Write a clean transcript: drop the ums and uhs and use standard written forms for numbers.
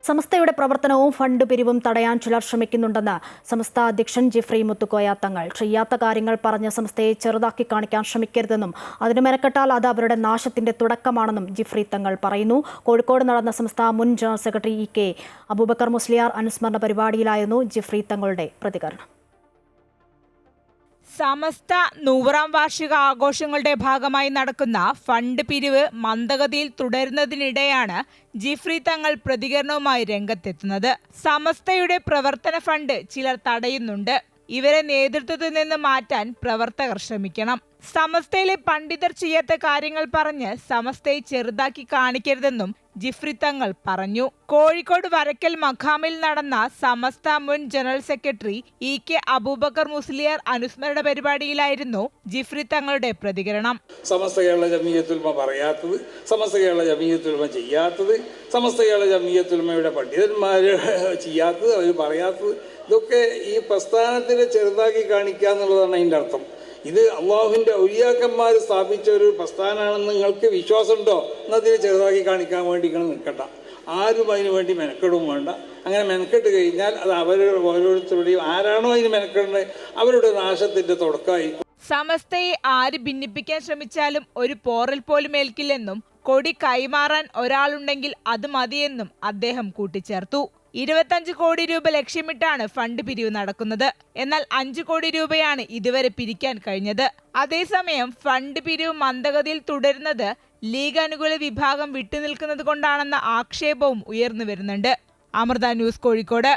സമസ്തയുടെ പ്രവർത്തനവും ഫണ്ട് പിരിവും തടയാൻ ചിലർ ശ്രമിക്കുന്നുണ്ടെന്ന് സമസ്ത അധ്യക്ഷൻ ജിഫ്രി മുത്തുക്കോയ തങ്ങൾ. ചെയ്യാത്ത കാര്യങ്ങൾ പറഞ്ഞ് സമസ്തയെ ചെറുതാക്കി കാണിക്കാൻ ശ്രമിക്കരുതെന്നും അതിന് മെനക്കെട്ടാൽ അത് അവരുടെ നാശത്തിന്റെ തുടക്കമാണെന്നും ജിഫ്രി തങ്ങൾ പറയുന്നു. കോഴിക്കോട് നടന്ന സമസ്ത മുൻ general secretary E K. Abubakar Musliyar അനുസ്മരണ പരിപാടിയിലായിരുന്നു ജിഫ്രി തങ്ങളുടെ പ്രതികരണം. സമസ്ത 100-ാം വാർഷിക ആഘോഷങ്ങളുടെ ഭാഗമായി നടക്കുന്ന ഫണ്ട് പിരിവ് മന്ദഗതിയിൽ തുടരുന്നതിനിടെയാണ് ജിഫ്രി തങ്ങൾ പ്രതികരണവുമായി രംഗത്തെത്തുന്നത്. സമസ്തയുടെ പ്രവർത്തന ഫണ്ട് ചിലർ തടയുന്നുണ്ട്. ഇവരെ നേതൃത്വത്തിൽ നിന്ന് മാറ്റാൻ പ്രവർത്തകർ ശ്രമിക്കണം. സമസ്തയിലെ പണ്ഡിതർ ചെയ്യാത്ത കാര്യങ്ങൾ പറഞ്ഞ് സമസ്തയെ ചെറുതാക്കി കാണിക്കരുതെന്നും ജിഫ്രി തങ്ങൾ പറഞ്ഞു. കോഴിക്കോട് വരക്കൽ മഖാമിൽ നടന്ന സമസ്ത മുൻ general secretary E K. Abubakar Musliyar അനുസ്മരണ പരിപാടിയിലായിരുന്നു ജിഫ്രി തങ്ങളുടെ പ്രതികരണം. സമസ്ത കേരള ജമീയത്തുൽ ഉലമ പറയാത്തത്, സമസ്ത കേരള ജമീയത്തുൽ ഉലമ ചെയ്യാത്തത്, സമസ്ത കേരള ജമീയത്തുൽ ഉലമയുടെ പണ്ഡിതന്മാർ ചെയ്യാത്തത്, അവർ പറയാത്തത്, ഇതൊക്കെ ഈ പ്രസ്ഥാനത്തിനെ ചെറുതാക്കി കാണിക്കുക എന്നുള്ളതാണ് അതിൻ്റെ അർത്ഥം. ഇത് അള്ളാഹുവിൻ്റെ ഔലിയാക്കന്മാർ സ്ഥാപിച്ച ഒരു പ്രസ്ഥാനമാണെന്ന് നിങ്ങൾക്ക് വിശ്വാസമുണ്ടോ എന്നതിനെ ചെറുതാക്കി കാണിക്കാൻ വേണ്ടി നിങ്ങൾ നിൽക്കണ്ട. ആരും അതിനു വേണ്ടി മെനക്കെടും വേണ്ട. അങ്ങനെ മെനക്കെട്ട് കഴിഞ്ഞാൽ അത് ഓരോരുത്തരുടെയും ആരാണോ അതിന് മെനക്കെടുന്നത് അവരുടെ നാശത്തിൻ്റെ തുടക്കമായിരിക്കും. സമസ്തയെ ആര് ഭിന്നിപ്പിക്കാൻ ശ്രമിച്ചാലും ഒരു പോറൽ പോലും ഏൽക്കില്ലെന്നും കൊടി കൈമാറാൻ ഒരാളുണ്ടെങ്കിൽ അത് മതിയെന്നും അദ്ദേഹം കൂട്ടിച്ചേർത്തു. 25 കോടി രൂപ ലക്ഷ്യമിട്ടാണ് ഫണ്ട് പിരിവ് നടക്കുന്നത്. എന്നാൽ 5 കോടി രൂപയാണ് ഇതുവരെ പിരിക്കാൻ കഴിഞ്ഞത്. അതേസമയം ഫണ്ട് പിരിവ് മന്ദഗതിയിൽ തുടരുന്നത് ലീഗ് അനുകൂല വിഭാഗം വിട്ടുനിൽക്കുന്നത് കൊണ്ടാണെന്ന ആക്ഷേപവും ഉയർന്നു വരുന്നുണ്ട്. അമൃത ന്യൂസ്, കോഴിക്കോട്.